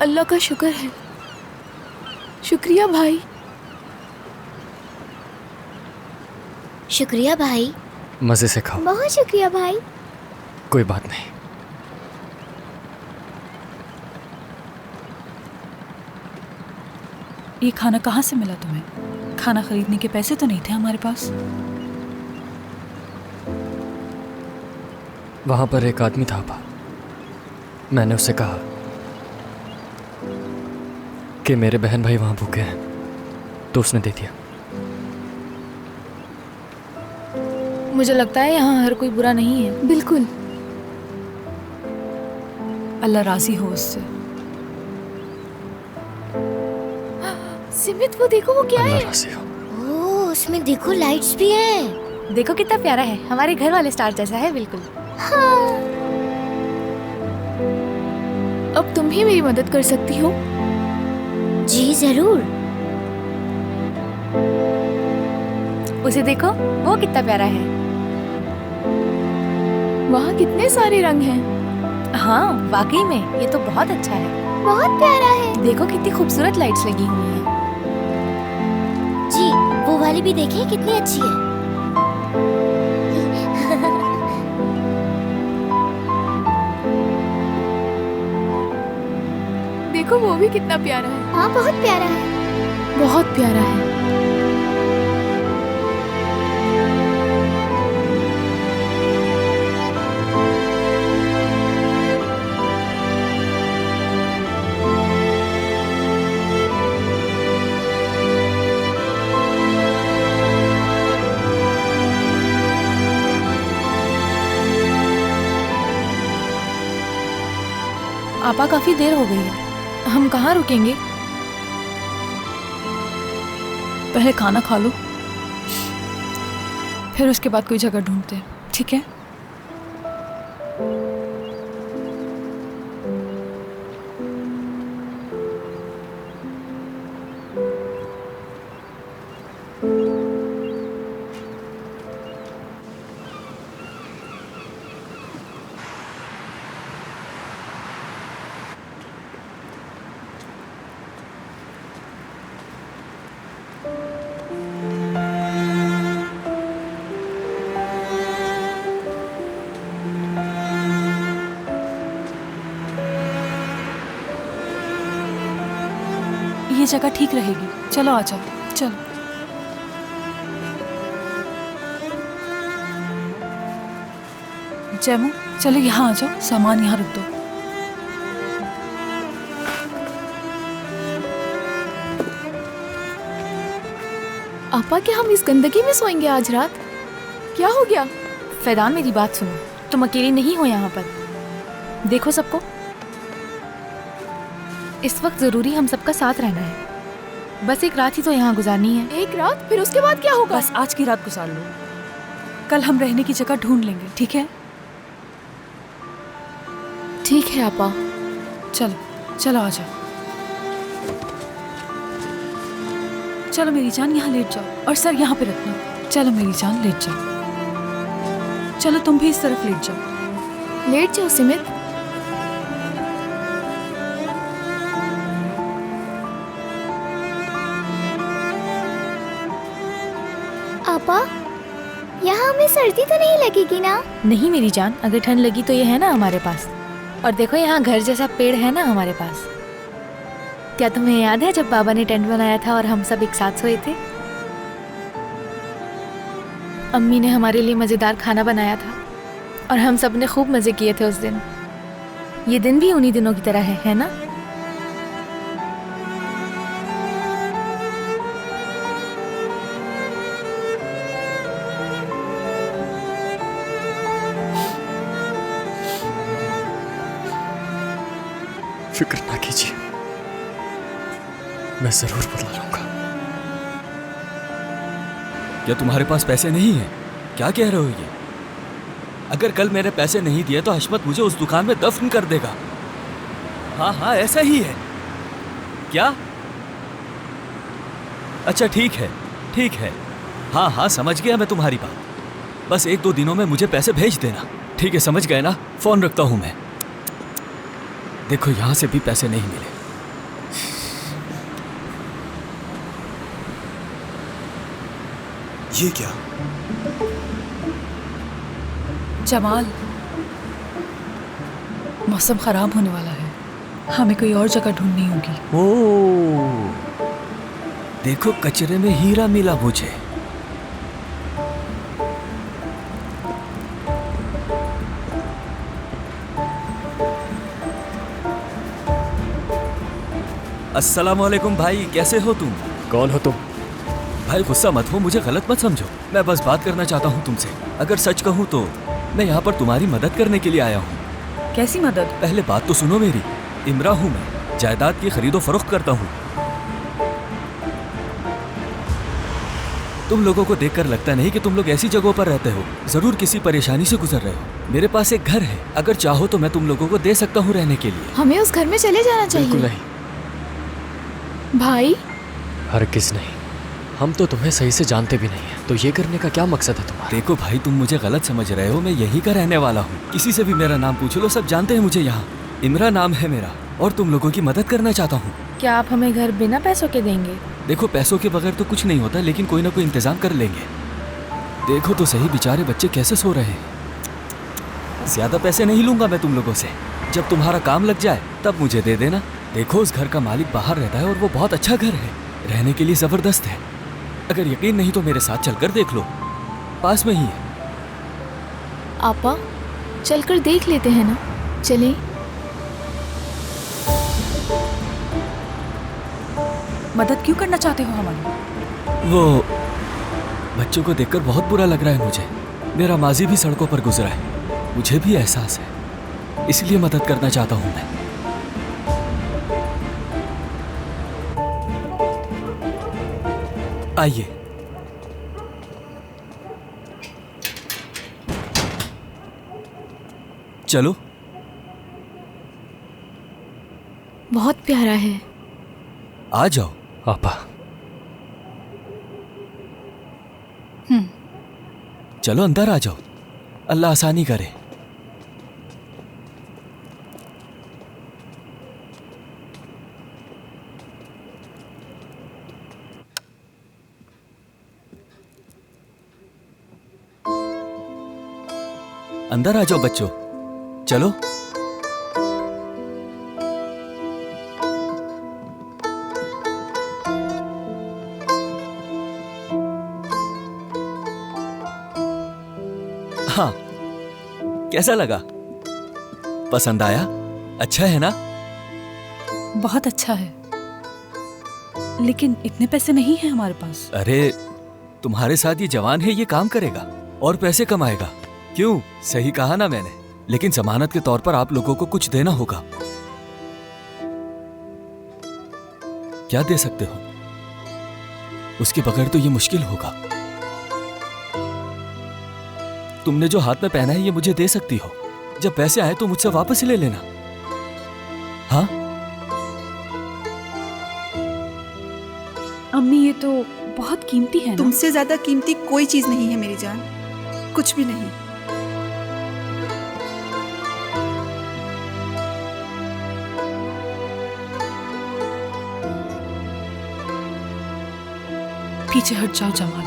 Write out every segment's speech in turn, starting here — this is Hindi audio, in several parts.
अल्लाह का शुक्र है। शुक्रिया भाई। शुक्रिया भाई। मजे से खाओ। बहुत शुक्रिया भाई। कोई बात नहीं। ये खाना कहाँ से मिला तुम्हें? खाना खरीदने के पैसे तो नहीं थे हमारे पास। वहां पर एक आदमी था आपा। मैंने उससे कहा कि मेरे बहन भाई वहां भूखे हैं, तो उसने दे दिया। मुझे लगता है यहाँ हर कोई बुरा नहीं है। बिल्कुल। अल्लाह राजी हो उससे। सिमित वो देखो, वो क्या अल्लाह है? राजी हो। ओह, उसमें देखो लाइट्स भी हैं। देखो कितना प्यारा है, हमारे घर वाले स्टार जैसा है बिल्कुल। हाँ। अब तुम ही मेरी मदद कर सकती हो। जी जरूर। उसे देखो, वो कितना प्यारा है। वहाँ कितने सारे रंग हैं। हाँ वाकई में ये तो बहुत अच्छा है। बहुत प्यारा है। देखो कितनी खूबसूरत लाइट्स लगी हुई हैं। जी वो वाली भी देखिए कितनी अच्छी है। देखो वो भी कितना प्यारा है। हाँ बहुत प्यारा है। बहुत प्यारा है। आपा काफी देर हो गई है, हम कहाँ रुकेंगे? पहले खाना खा लो, फिर उसके बाद कोई जगह ढूंढते हैं, ठीक है? ये जगह ठीक रहेगी, चलो आ जाओ, चलो। जैमू चलो यहाँ आ जाओ, सामान यहाँ रख दो। आपा क्या हम इस गंदगी में सोएंगे आज रात? क्या हो गया? फैदान मेरी बात सुनो, तुम अकेली नहीं हो यहाँ पर। देखो सबको, इस वक्त जरूरी हम सबका साथ रहना है। बस एक रात ही तो यहाँ गुजारनी है। एक रात? फिर उसके बाद क्या होगा? बस आज की रात गुजार लो, कल हम रहने की जगह ढूंढ लेंगे, ठीक है? ठीक है आपा। चलो चलो आ जाओ। चलो मेरी जान यहाँ लेट जाओ, और सर यहाँ पे रखना। चलो मेरी जान लेट जाओ। चलो तुम भी इस तरफ लेट जाओ। लेट जाओ सिमित। आपा यहाँ हमें सर्दी तो नहीं लगेगी ना? नहीं मेरी जान, अगर ठंड लगी तो ये है ना हमारे पास। और देखो यहाँ घर जैसा पेड़ है ना हमारे पास। क्या तुम्हें याद है जब बाबा ने टेंट बनाया था और हम सब एक साथ सोए थे? अम्मी ने हमारे लिए मज़ेदार खाना बनाया था और हम सब ने खूब मज़े किए थे उस दिन। ये दिन भी उन्हीं दिनों की तरह है ना? फिक्र ना कीजिए, मैं जरूर बदला लूंगा। क्या तुम्हारे पास पैसे नहीं हैं? क्या कह रहे हो ये? अगर कल मेरे पैसे नहीं दिए तो हशमत मुझे उस दुकान में दफन कर देगा। हाँ हाँ ऐसा ही है क्या? अच्छा ठीक है। हाँ हाँ समझ गया मैं तुम्हारी बात। बस 1-2 दिनों में मुझे पैसे भेज देना। ठीक है समझ गए ना? फोन रखता हूं मैं। देखो यहाँ से भी पैसे नहीं मिले। ये क्या? जमाल, मौसम खराब होने वाला है, हमें कोई और जगह ढूंढनी होगी। ओ, देखो कचरे में हीरा मिला मुझे। अस्सलाम वालेकुम भाई, कैसे हो तुम? कौन हो तुम? भाई गुस्सा मत हो, मुझे गलत मत समझो। मैं बस बात करना चाहता हूँ तुमसे। अगर सच कहूँ तो मैं यहाँ पर तुम्हारी मदद करने के लिए आया हूँ। कैसी मदद? पहले बात तो सुनो मेरी। इमरा हूँ मैं, जायदाद की खरीदो फरोख्त करता हूँ। तुम लोगों को देखकर लगता नहीं कि तुम लोग ऐसी जगहों पर रहते हो, जरूर किसी परेशानी से गुजर रहे हो। मेरे पास एक घर है, अगर चाहो तो मैं तुम लोगों को दे सकता हूँ रहने के लिए। हमें उस घर में चले जाना बिल्कुल चाहिए। नहीं, भाई, हरगिज़ नहीं। हम तो तुम्हें सही से जानते भी नहीं हैं, तो ये करने का क्या मकसद है तुम्हारा? देखो भाई, तुम मुझे गलत समझ रहे हो। मैं यहीं का रहने वाला हूँ। किसी से भी मेरा नाम पूछ लो, सब जानते हैं मुझे यहाँ। इमरा नाम है मेरा और तुम लोगों की मदद करना चाहता हूँ। क्या आप हमें घर बिना पैसों के देंगे? देखो पैसों के बगैर तो कुछ नहीं होता, लेकिन कोई ना कोई इंतजाम कर लेंगे। देखो तो सही, बेचारे बच्चे कैसे सो रहे हैं। ज्यादा पैसे नहीं लूंगा मैं तुम लोगों से। जब तुम्हारा काम लग जाए तब मुझे दे देना। देखो उस घर का मालिक बाहर रहता है और वो बहुत अच्छा घर है, रहने के लिए जबरदस्त है। अगर यकीन नहीं तो मेरे साथ चलकर देख लो, पास में ही है। आपा, चलकर देख लेते हैं ना? चलें। मदद क्यों करना चाहते हो हमारी? वो बच्चों को देखकर बहुत बुरा लग रहा है मुझे। मेरा माजी भी सड़कों पर गुजरा है, मुझे भी एहसास है, इसलिए मदद करना चाहता हूँ मैं। आइए। चलो। बहुत प्यारा है। आ जाओ। आपा, चलो अंदर आ जाओ, अल्लाह आसानी करे। अंदर आ जाओ बच्चों, चलो। हाँ, कैसा लगा? पसंद आया? अच्छा है ना? बहुत अच्छा है, लेकिन इतने पैसे नहीं हैं हमारे पास। अरे तुम्हारे साथ ये जवान है, ये काम करेगा और पैसे कमाएगा। क्यों, सही कहा ना मैंने? लेकिन जमानत के तौर पर आप लोगों को कुछ देना होगा। क्या दे सकते हो? उसके बगैर तो ये मुश्किल होगा। तुमने जो हाथ में पहना है ये मुझे दे सकती हो। जब पैसे आए तो मुझसे वापस ही ले लेना। हाँ? अम्मी, ये तो बहुत कीमती है ना? तुमसे ज्यादा कीमती कोई चीज नहीं है मेरी जान, कुछ भी नहीं। पीछे हट जाओ जमाल,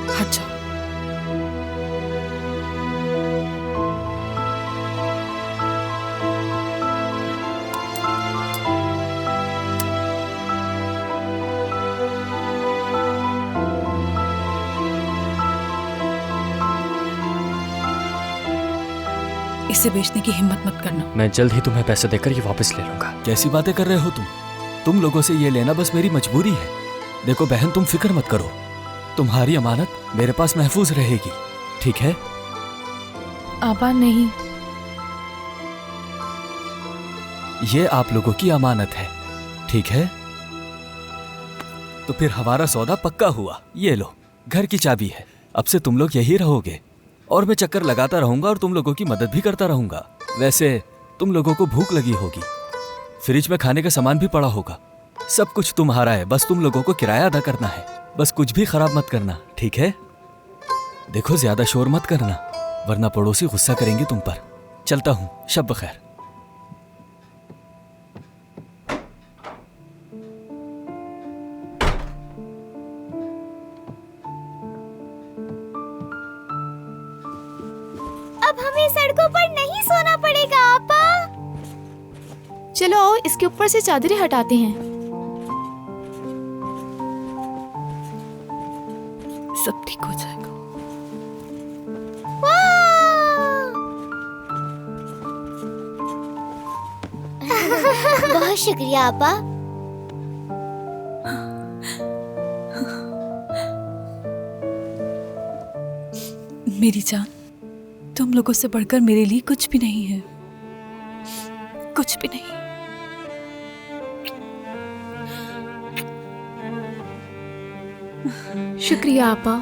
हट जाओ। इसे बेचने की हिम्मत मत करना। मैं जल्द ही तुम्हें पैसे देकर ये वापस ले लूंगा। कैसी बातें कर रहे हो तुम? तुम लोगों से ये लेना बस मेरी मजबूरी है। देखो बहन, तुम फिक्र मत करो, तुम्हारी अमानत मेरे पास महफूज रहेगी, ठीक है? आपा नहीं, ये आप लोगों की अमानत है, ठीक है? तो फिर हमारा सौदा पक्का हुआ। ये लो, घर की चाबी है। अब से तुम लोग यही रहोगे और मैं चक्कर लगाता रहूंगा और तुम लोगों की मदद भी करता रहूंगा। वैसे तुम लोगों को भूख लगी होगी, फ्रिज में खाने का सामान भी पड़ा होगा। सब कुछ तुम्हारा है, बस तुम लोगों को किराया अदा करना है। बस कुछ भी खराब मत करना, ठीक है? देखो ज्यादा शोर मत करना, वरना पड़ोसी गुस्सा करेंगे तुम पर। चलता हूँ, शब बखैर। अब हमें सड़कों पर नहीं सोना पड़ेगा आपा। चलो आओ इसके ऊपर से चादरें हटाते हैं। सब ठीक हो जाएगा। बहुत शुक्रिया आपा। मेरी जान, तुम लोगों से बढ़कर मेरे लिए कुछ भी नहीं है, कुछ भी नहीं। शुक्रिया आपा।